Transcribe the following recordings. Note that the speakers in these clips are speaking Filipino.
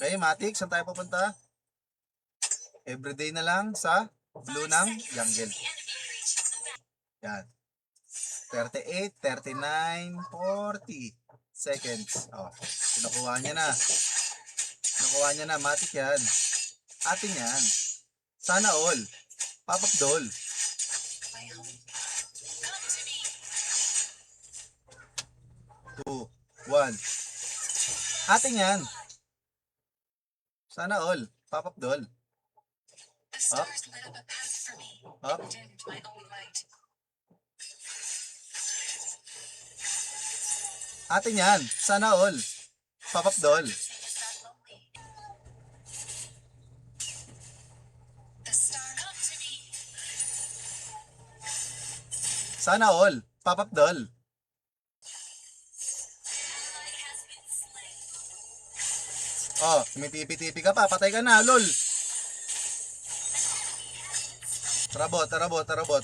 Okay, Matic, saan tayo pupunta? Everyday na lang sa blue ng jungle. Yan. 38, 39, 40 seconds. Oh, kinukuha niya na. Kinukuha niya na. Matic yan. Atin yan. Sana all. Papak doll. 2, 1. Atin yan. Sana all. Papak doll. Up. Up. Atin yan. Sana all. Pop-up doll. Sana all. Pop-up doll. Oh, tumitipi-tipi ka pa. Patay ka na, lol. Tarabot, tarabot, tarabot.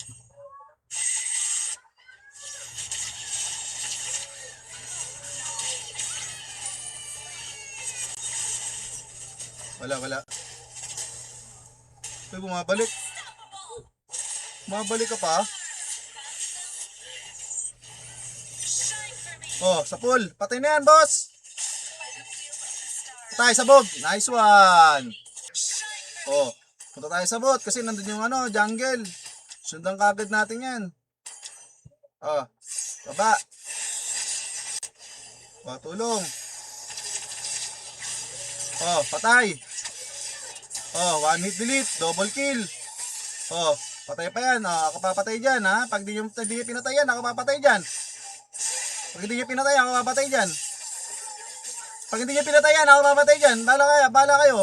Wala, wala. Uy, bumabalik. Bumabalik ka pa. Oh, sa pool. Patay na yan, boss. Patay, sabog. Nice one. Oh, punta tayo sa bot kasi nandun yung ano, jungle. Sundan kagad natin yan. Oh, baba. Oh, tulong. Oh, patay. Oh, one hit delete, double kill. Oh, patay pa yan. Oh, ako papatay dyan, ha. Pag di nyo pinatay yan, ako papatay dyan. Pag hindi nyo pinatay, ako papatay dyan. Pag hindi nyo pinatay yan, ako papatay dyan. Bahala kayo, bahala kayo.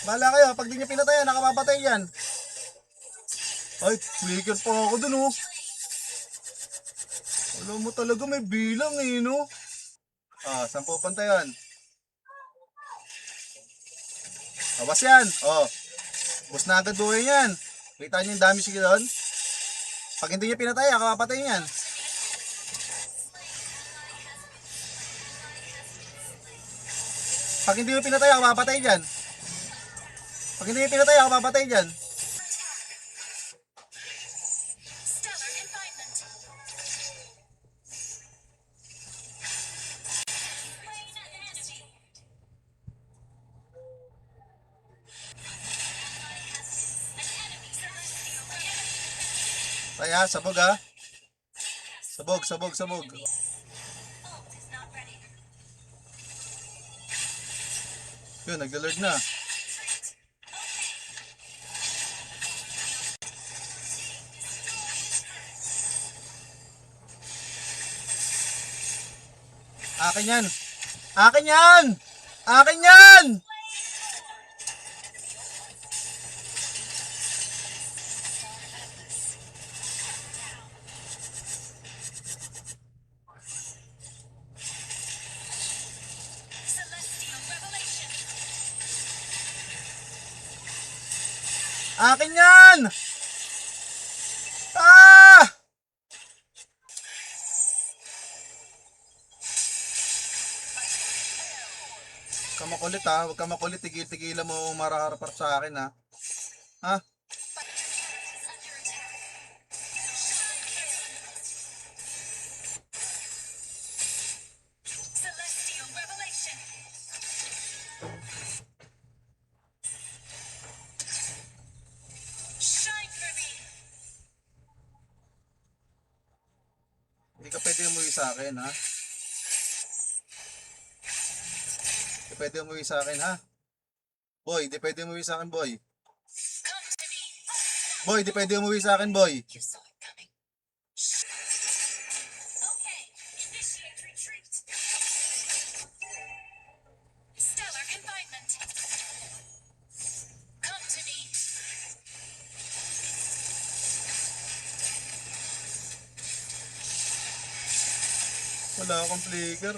Bahala kayo, pag di nyo pinatay yan, ako papatay dyan. Ay, flicker pa ako dun, oh. Alam mo talaga may bilang, eh, no? Ah, saan pupunta yan? Awas yan. Oh. Bus na agad buhay yan. Kita nyo yung damage sige doon? Pag hindi nyo pinatay, ako papatay yan. Pag hindi nyo pinatay, ako papatay dyan. Pag hindi nyo pinatay, ako papatay dyan. Kaya, sabog ha. Sabog, sabog, sabog. Yun, nag-alert na. Akin yan. Akin yan! Akin yan! Akin yan! Ah! Huwag ka makulit ha. Huwag ka makulit. Tigil-tigilan mo maraharapar sa akin ha. Ha? Hindi ka pwede umuwi sa akin ha. Hindi pwede umuwi sa akin ha. Boy, hindi pwede umuwi sa akin boy. Boy, hindi pwede umuwi sa akin boy. Wala akong flicker.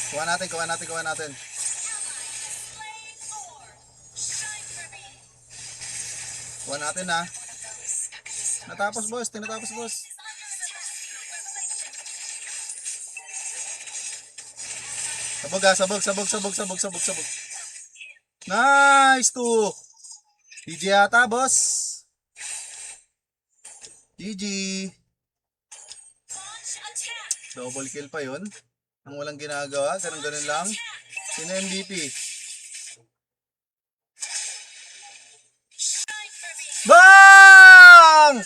Kuha natin, kuha natin, kuha natin. Kuha natin ha. Natapos boss, tinatapos boss. Sabog ha, sabog. Nice, 2. GG yata boss. GG. Double kill pa yun. Ang walang ginagawa, ganun lang. Sino MVP? Bang!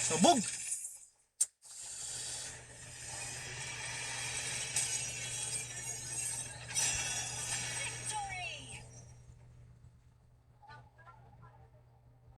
Sabog!